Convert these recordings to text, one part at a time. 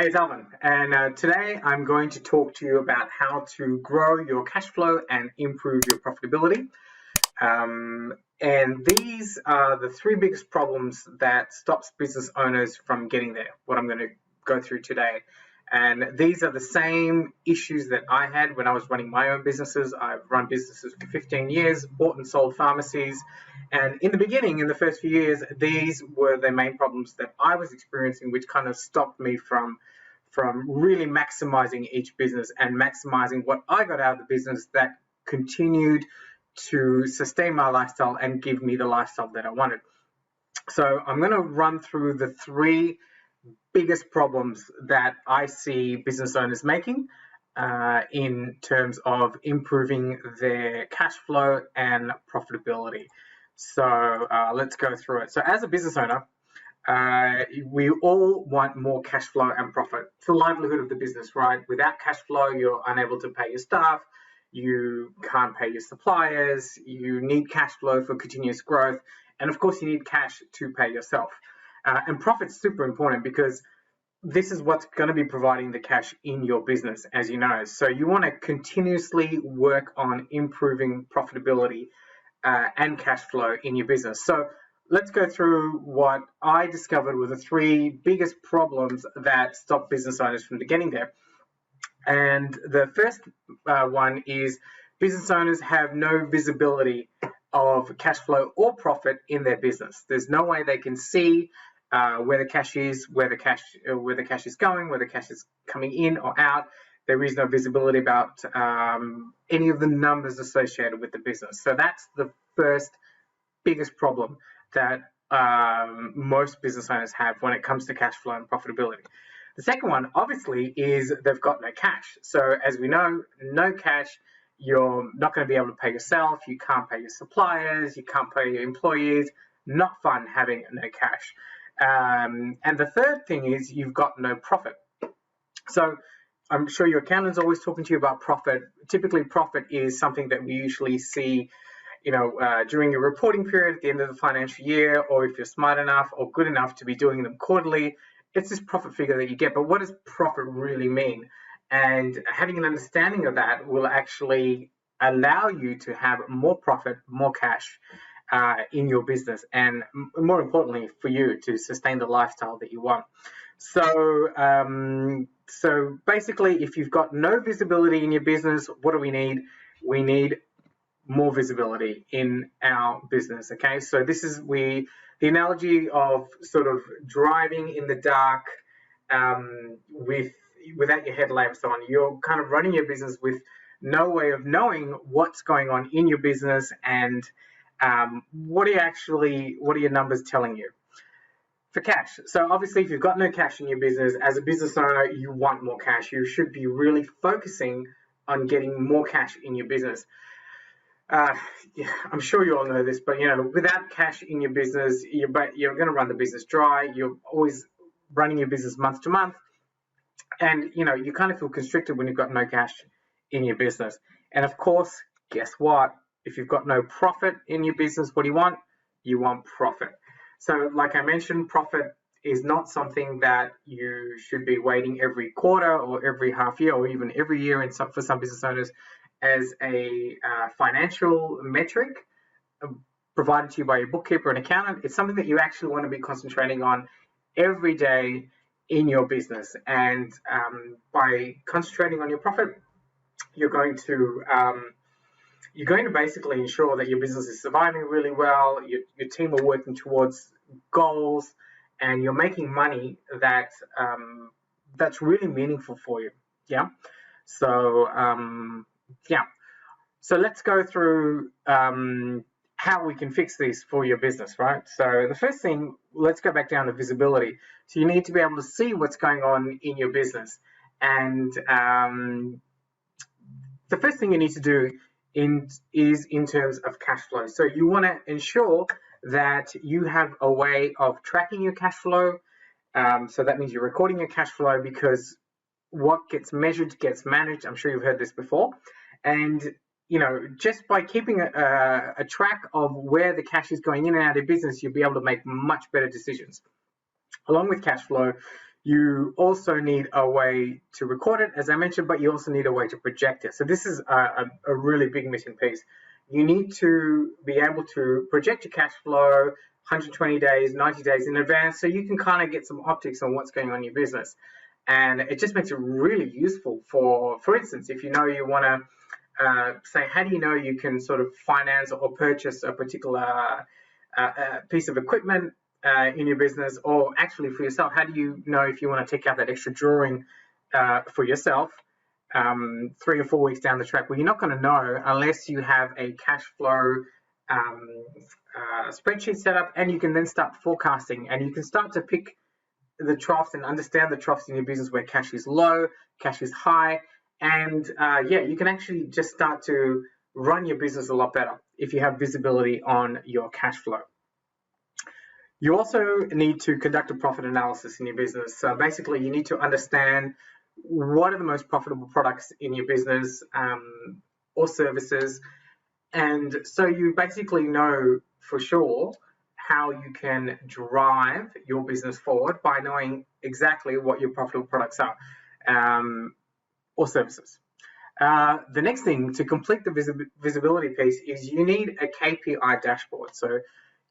Hey, it's Alvin, and today I'm going to talk to you about how to grow your cash flow and improve your profitability. And these are the three biggest problems that stops business owners from getting there, what I'm going to go through today. And these are the same issues that I had when I was running my own businesses. I've run businesses for 15 years, bought and sold pharmacies. And in the beginning, in the first few years, these were the main problems that I was experiencing, which kind of stopped me from really maximizing each business and maximizing what I got out of the business that continued to sustain my lifestyle and give me the lifestyle that I wanted. So I'm going to run through the three biggest problems that I see business owners making in terms of improving their cash flow and profitability. So let's go through it. So as a business owner, we all want more cash flow and profit. It's the livelihood of the business, right? Without cash flow, you're unable to pay your staff, you can't pay your suppliers, you need cash flow for continuous growth, and of course you need cash to pay yourself. And profit's super important because this is what's going to be providing the cash in your business, as you know. So you want to continuously work on improving profitability and cash flow in your business. So let's go through what I discovered were the three biggest problems that stop business owners from getting there. And the first one is business owners have no visibility of cash flow or profit in their business. There's no way they can see where the cash is, where the cash is going, where the cash is coming in or out. There is no visibility about any of the numbers associated with the business. So that's the first biggest problem that most business owners have when it comes to cash flow and profitability. The second one, obviously, is they've got no cash. So as we know, no cash, you're not going to be able to pay yourself, you can't pay your suppliers, you can't pay your employees. Not fun having no cash. And the third thing is you've got no profit. So I'm sure your accountant's always talking to you about profit. Typically, profit is something that we usually see during your reporting period at the end of the financial year, or if you're smart enough or good enough to be doing them quarterly, it's this profit figure that you get. But what does profit really mean? And having an understanding of that will actually allow you to have more profit, more cash in your business, and more importantly for you to sustain the lifestyle that you want. So basically, if you've got no visibility in your business, what do we need? We need more visibility in our business. Okay, so this is the analogy of sort of driving in the dark without your headlamps on. You're kind of running your business with no way of knowing what's going on in your business and what are your numbers telling you for cash. So obviously, if you've got no cash in your business, as a business owner, you want more cash. You should be really focusing on getting more cash in your business. I'm sure you all know this, but without cash in your business, you're going to run the business dry. You're always running your business month to month, and you kind of feel constricted when you've got no cash in your business. And of course, guess what? If you've got no profit in your business, what do you want? You want profit. So like I mentioned, profit is not something that you should be waiting every quarter or every half year or even every year for some business owners as a financial metric provided to you by your bookkeeper and accountant. It's something that you actually want to be concentrating on every day in your business. And by concentrating on your profit, you're going to basically ensure that your business is surviving really well, your team are working towards goals, and you're making money that's really meaningful for you. Yeah. So so let's go through how we can fix this for your business, right? So the first thing, let's go back down to visibility. So you need to be able to see what's going on in your business. And the first thing you need to do is in terms of cash flow. So you want to ensure that you have a way of tracking your cash flow. So that means you're recording your cash flow, because what gets measured gets managed. I'm sure you've heard this before. And just by keeping a track of where the cash is going in and out of business, you'll be able to make much better decisions. Along with cash flow, You also need a way to record it, as I mentioned, but you also need a way to project it. So this is a really big missing piece. You need to be able to project your cash flow 120 days, 90 days in advance, so you can kind of get some optics on what's going on in your business. And it just makes it really useful for instance, if you know you want to say, how do you know you can sort of finance or purchase a particular piece of equipment in your business, or actually for yourself, how do you know if you want to take out that extra drawing for yourself 3 or 4 weeks down the track? Well, you're not going to know unless you have a cash flow spreadsheet set up, and you can then start forecasting, and you can start to pick the troughs and understand the troughs in your business where cash is low, cash is high, and you can actually just start to run your business a lot better if you have visibility on your cash flow. You also need to conduct a profit analysis in your business. So basically, you need to understand what are the most profitable products in your business or services. And so you basically know for sure how you can drive your business forward by knowing exactly what your profitable products are or services. The next thing to complete the visibility piece is you need a KPI dashboard. So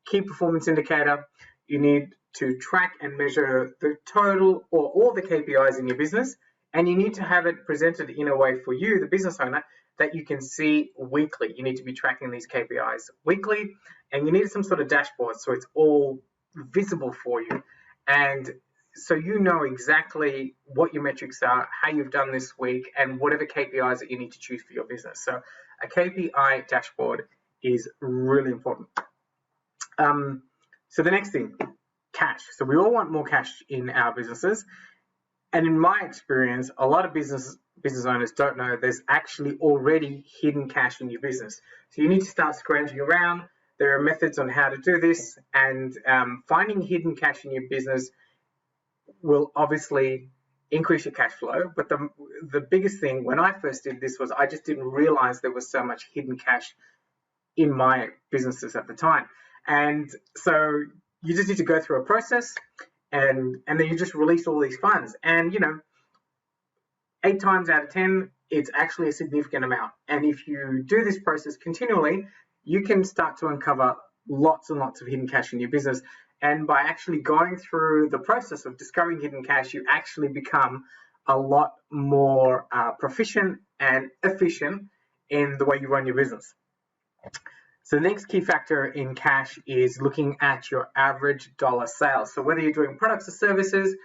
key performance indicator. You need to track and measure the total or all the KPIs in your business, and you need to have it presented in a way for you, the business owner, that you can see weekly. You need to be tracking these KPIs weekly, and you need some sort of dashboard so it's all visible for you. And so you know exactly what your metrics are, how you've done this week, and whatever KPIs that you need to choose for your business. So a KPI dashboard is really important. So the next thing, cash. So we all want more cash in our businesses. And in my experience, a lot of business owners don't know there's actually already hidden cash in your business. So you need to start scrounging around. There are methods on how to do this, and finding hidden cash in your business will obviously increase your cash flow. But the biggest thing when I first did this was I just didn't realize there was so much hidden cash in my businesses at the time. And so you just need to go through a process, and then you just release all these funds. And 8 times out of 10, it's actually a significant amount. And if you do this process continually, you can start to uncover lots and lots of hidden cash in your business. And by actually going through the process of discovering hidden cash, you actually become a lot more proficient and efficient in the way you run your business. So the next key factor in cash is looking at your average dollar sales. So whether you're doing products or services,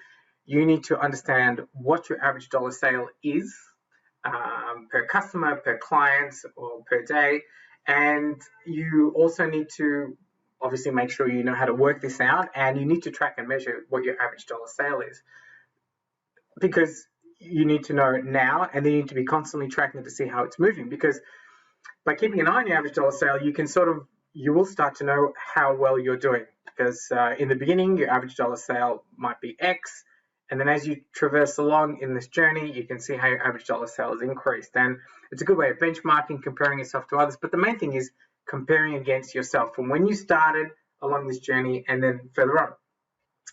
you need to understand what your average dollar sale is per customer, per client, or per day. And you also need to obviously make sure you know how to work this out, and you need to track and measure what your average dollar sale is, because you need to know now, and then you need to be constantly tracking it to see how it's moving. Because by keeping an eye on your average dollar sale, you will start to know how well you're doing. Because in the beginning, your average dollar sale might be X, and then as you traverse along in this journey, you can see how your average dollar sale has increased. And it's a good way of benchmarking, comparing yourself to others. But the main thing is comparing against yourself from when you started along this journey and then further on.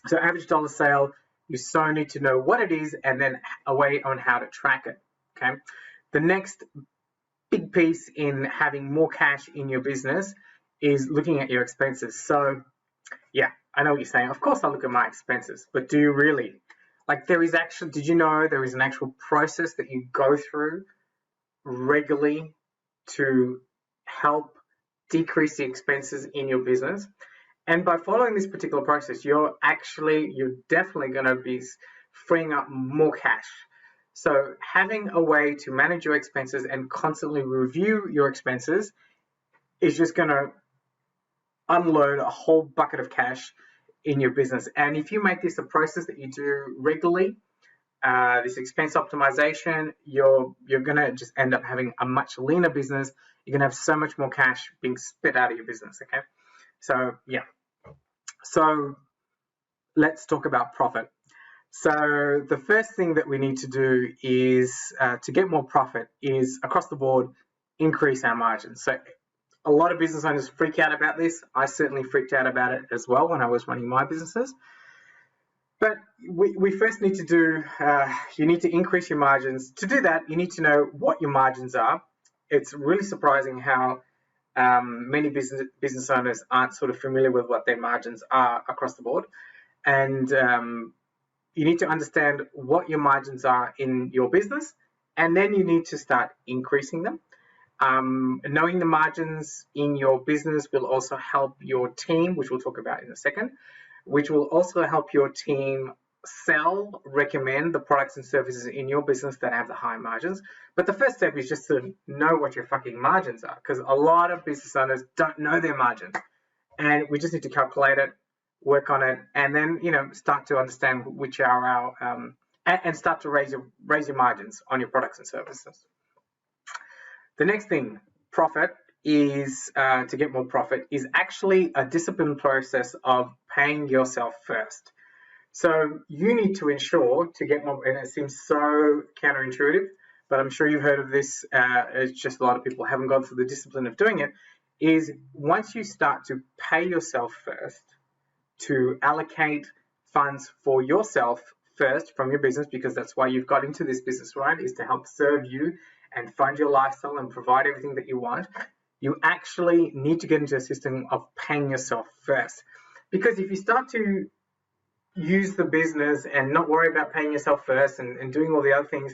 So average dollar sale, you so need to know what it is, and then a way on how to track it. Okay. The next big piece in having more cash in your business is looking at your expenses. So yeah, I know what you're saying. Of course I look at my expenses, but do you really? Like, did you know there is an actual process that you go through regularly to help decrease the expenses in your business? And by following this particular process, you're definitely going to be freeing up more cash. So having a way to manage your expenses and constantly review your expenses is just going to unload a whole bucket of cash in your business. And if you make this a process that you do regularly, this expense optimization, you're going to just end up having a much leaner business. You're going to have so much more cash being spit out of your business. Okay. So yeah. So let's talk about profit. So the first thing that we need to do is to get more profit is across the board, increase our margins. So a lot of business owners freak out about this. I certainly freaked out about it as well when I was running my businesses. But we first need to do, you need to increase your margins. To do that, you need to know what your margins are. It's really surprising how many business owners aren't sort of familiar with what their margins are across the board. And you need to understand what your margins are in your business, and then you need to start increasing them. Knowing the margins in your business will also help your team, which we'll talk about in a second, which will also help your team sell, recommend the products and services in your business that have the high margins. But the first step is just to know what your fucking margins are, because a lot of business owners don't know their margins. And we just need to calculate it, work on it, and then, start to understand which are our, and start to raise your margins on your products and services. The next thing, profit, is to get more profit, is actually a disciplined process of paying yourself first. So you need to ensure to get more, and it seems so counterintuitive, but I'm sure you've heard of this, it's just a lot of people haven't gone through the discipline of doing it, is once you start to pay yourself first, to allocate funds for yourself first from your business, because that's why you've got into this business, right, is to help serve you and fund your lifestyle and provide everything that you want. You actually need to get into a system of paying yourself first. Because if you start to use the business and not worry about paying yourself first and doing all the other things,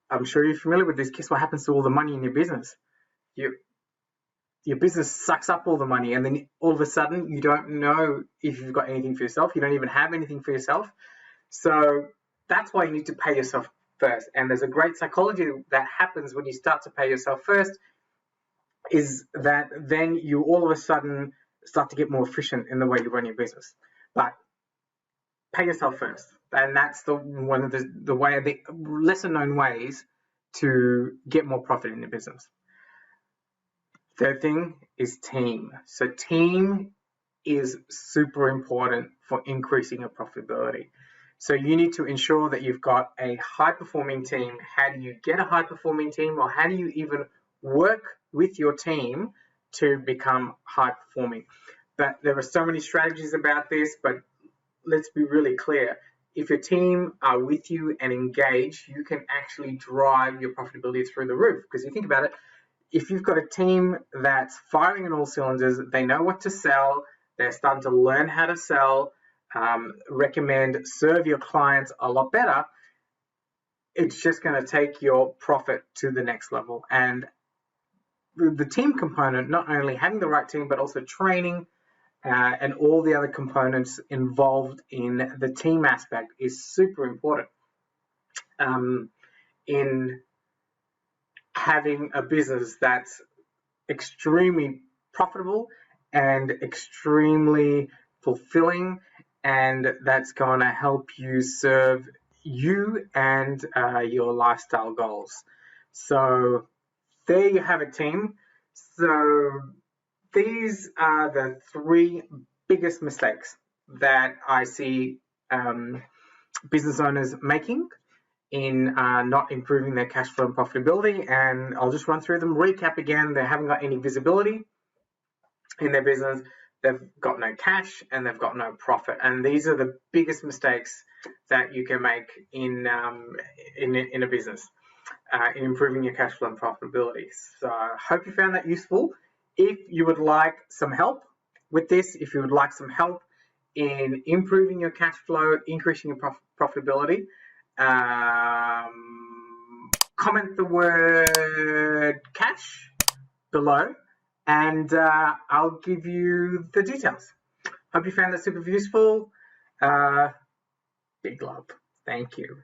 I'm sure you're familiar with this. Guess what happens to all the money in your business? Your business sucks up all the money, and then all of a sudden you don't know if you've got anything for yourself. You don't even have anything for yourself. So that's why you need to pay yourself first. And there's a great psychology that happens when you start to pay yourself first, is that then you all of a sudden start to get more efficient in the way you run your business. But pay yourself first. And that's one of the lesser known ways to get more profit in your business. Third thing is team. So team is super important for increasing your profitability. So you need to ensure that you've got a high-performing team. How do you get a high-performing team, or how do you even work with your team to become high-performing? But there are so many strategies about this, but let's be really clear. If your team are with you and engaged, you can actually drive your profitability through the roof. Because you think about it, if you've got a team that's firing on all cylinders, they know what to sell, they're starting to learn how to sell, recommend, serve your clients a lot better, it's just going to take your profit to the next level. And the team component, not only having the right team, but also training and all the other components involved in the team aspect is super important in having a business that's extremely profitable and extremely fulfilling, and that's going to help you serve you and your lifestyle goals. So there you have it, team. So these are the three biggest mistakes that I see business owners making in not improving their cash flow and profitability. And I'll just run through them, recap again. They haven't got any visibility in their business, they've got no cash, and they've got no profit. And these are the biggest mistakes that you can make in a business, in improving your cash flow and profitability. So I hope you found that useful. If you would like some help with this, if you would like some help in improving your cash flow, increasing your profitability, comment the word cash below, and I'll give you the details. Hope you found that super useful. Big love. Thank you.